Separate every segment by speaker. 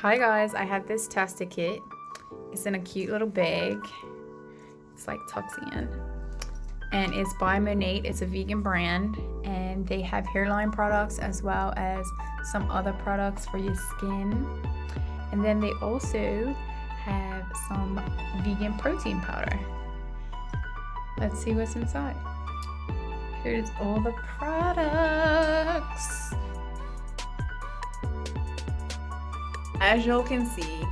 Speaker 1: Hi guys, I have this tester kit. It's in a cute little bag. It's like tucks in. And it's by MONAT. It's a vegan brand and they have hairline products as well as some other products for your skin. And then they also have some vegan protein powder. Let's see what's inside. Here's all the products. As y'all can see,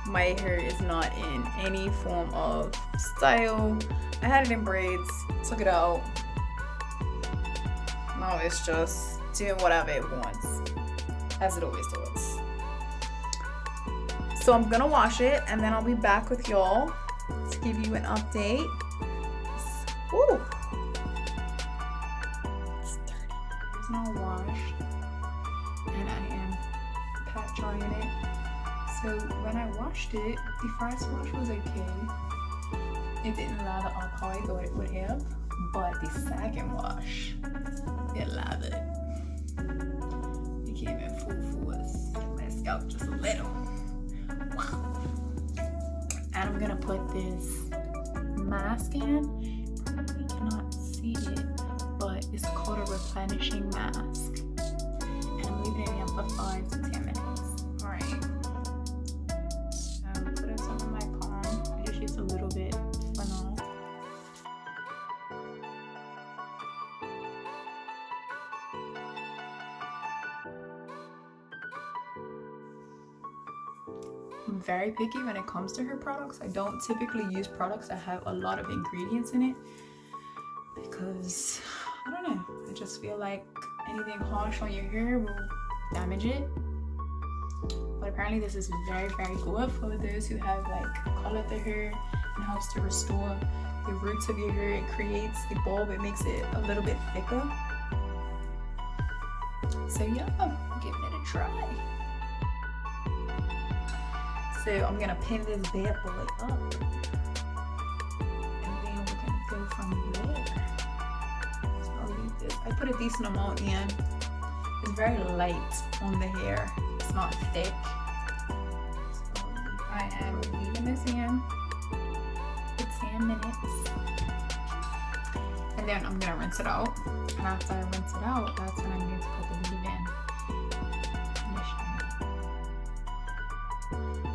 Speaker 1: my hair is not in any form of style. I had it in braids, took it out. Now it's just doing whatever it wants, as it always does. So I'm gonna wash it and then I'll be back with y'all to give you an update. Woo! It's dirty. It's not washed. And I am pat drying it. So when I washed it, the first wash was okay. It didn't lather up how I thought it would have, but the second wash, it lathered. It came in full force. My scalp just a little. Wow. And I'm gonna put this mask in. Probably cannot see it, but it's called a Replenishing Masque. And I'm leaving it in for 5 to 10 minutes. Alright. Put it on my palm. I just use a little bit for now. I'm very picky when it comes to her products. I don't typically use products that have a lot of ingredients in it because I don't know, I just feel like anything harsh on your hair will damage it. But apparently this is very, very good for those who have like colored their hair and helps to restore the roots of your hair. It creates the bulb, it makes it a little bit thicker. So yeah, I'm giving it a try. So I'm gonna pin this bad boy up and then we're gonna go from there. So I'll leave this. I put a decent amount in. It's very light on the hair. It's not thick. So I am leaving this in for 10 minutes. And then I'm gonna rinse it out. And after I rinse it out, that's when I'm going to put the leave-in conditioner.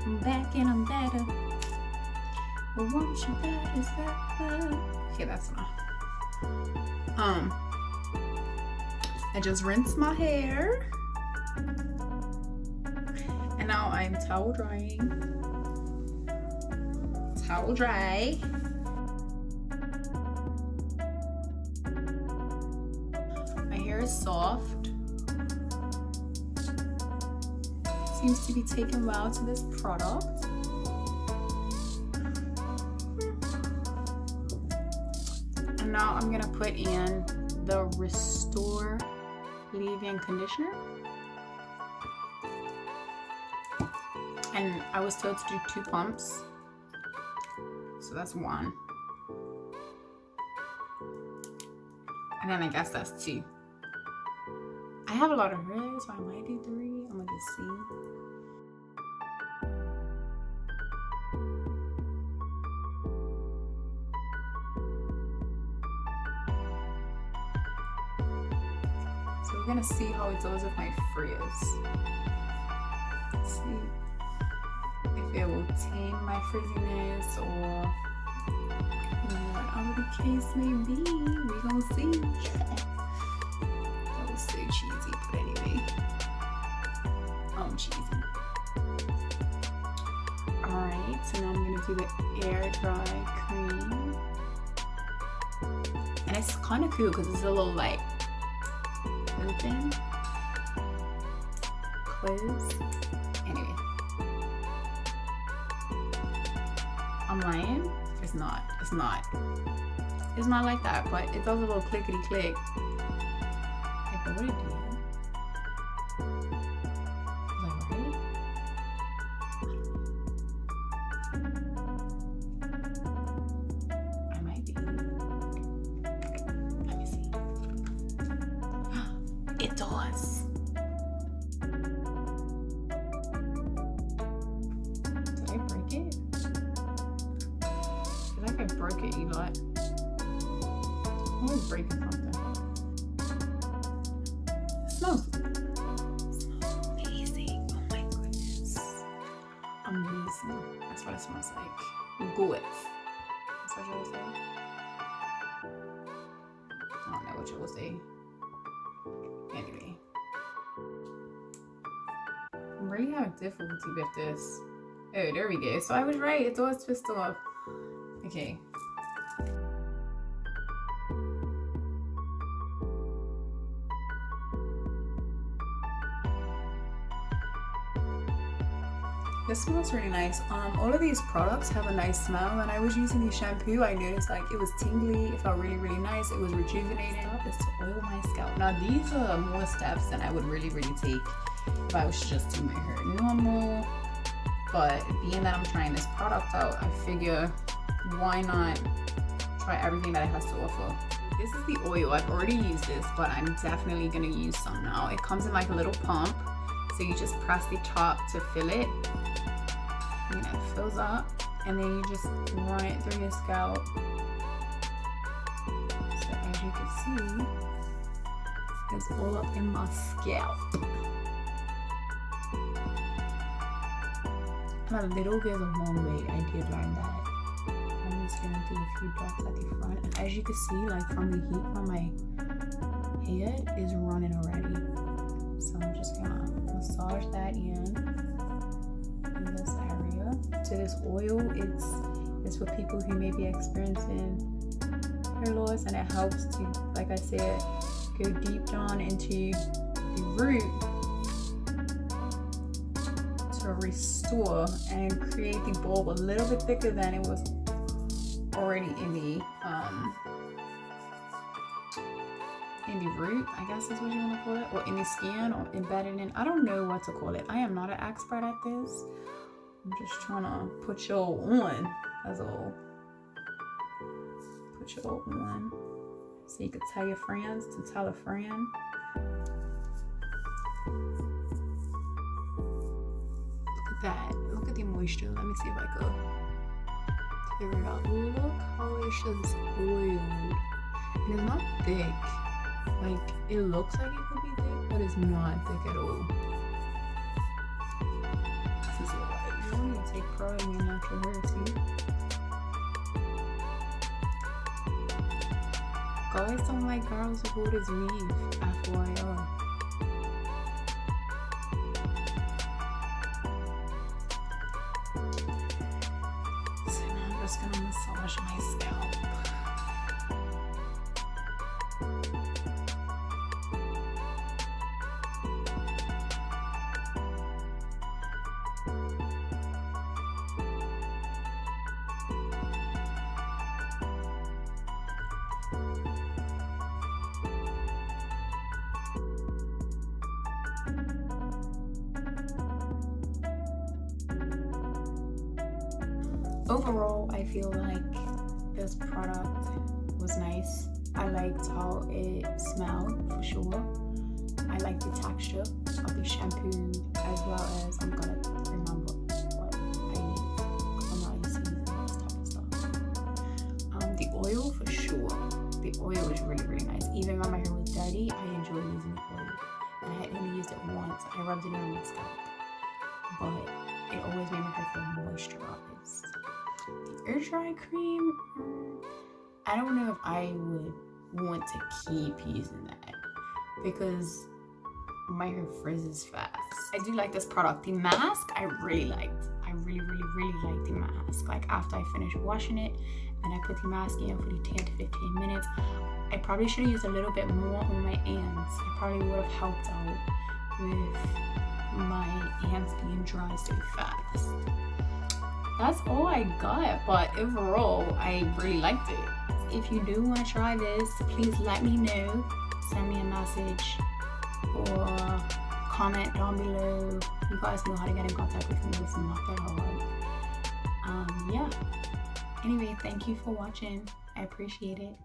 Speaker 1: I'm back and I'm better. But won't you bet is that good? Okay, that's enough. I just rinsed my hair. And now I'm towel drying. Towel dry. My hair is soft. Seems to be taking well to this product. And now I'm gonna put in the Restore leave-in conditioner. And I was told to do 2 pumps. So that's 1. And then I guess that's 2. I have a lot of hair, so I might do 3. I'm gonna just see. So we're gonna see how it does with my frizz. Let's see if it will tame my frizziness or whatever the case may be. We gonna see. That was so cheesy, but anyway. Cheesy. Alright, so now I'm gonna do the air dry cream. And it's kind of cool because it's a little like open, close. Anyway, I'm lying. It's not like that, but it does a little clickety click. Like, what did it do? Was I right? I might be. Let me see. It does. you lot. I'm always breaking something. It smells amazing. Oh my goodness. Amazing. That's what it smells like. Good. That's what you will say. I don't know what you will say. Anyway. I'm really having difficulty with this. Oh, there we go. So I was right. It does twist off. Okay. This smells really nice. All of these products have a nice smell. When I was using the shampoo, I noticed like it was tingly. It felt really, really nice. It was rejuvenating. Is to oil my scalp. Now these are more steps than I would really take if I was just doing my hair normal. But being that I'm trying this product out, I figure why not try everything that it has to offer. This is the oil. I've already used this, but I'm definitely gonna use some now. It comes in like a little pump, so you just press the top to fill it. And it fills up, and then you just run it through your scalp. So as you can see, it's all up in my scalp. A little goes a long way. I did learn that. I'm just gonna do a few dots at the front, and as you can see, like from the heat from my head is running already. So I'm just gonna massage that in this area. So this oil, it's for people who may be experiencing hair loss, and it helps to, like I said, go deep down into the root to restore and create the bulb a little bit thicker than it was already in the root, I guess is what you want to call it, or in the skin, or embedded in. I don't know what to call it. I am not an expert at this. I'm just trying to put y'all on. That's all. Put y'all on so you could tell your friends to tell a friend. That. Look at the moisture. Let me see if I could tear it out. Look how it's just oiled. And it's not thick. Like, it looks like it could be thick, but it's not thick at all. This is what you want to take pride in your natural hair, see? Guys don't like girls who hold his weave, FYI. Just gonna massage my scalp. Overall, I feel like this product was nice. I liked how it smelled, for sure. I like the texture of the shampoo, as well as I'm gonna remember what I need, because I'm not used to using this type of stuff. The oil, for sure. The oil is really, really nice. Even when my hair was dirty, I enjoy using the oil. And I had only used it once. I rubbed it in on my scalp, but it always made my hair feel moisturized. The air dry cream, I don't know if I would want to keep using that because my hair frizzes fast. I do like this product. The mask I really liked. I really liked the mask. Like, after I finished washing it and I put the mask in for the 10 to 15 minutes, I probably should have used a little bit more on my ends. It probably would have helped out with my hands being dry so fast. That's all I got, but overall, I really liked it. If you do want to try this, please let me know. Send me a message or comment down below. You guys know how to get in contact with me. It's not that hard. Yeah. Anyway, thank you for watching. I appreciate it.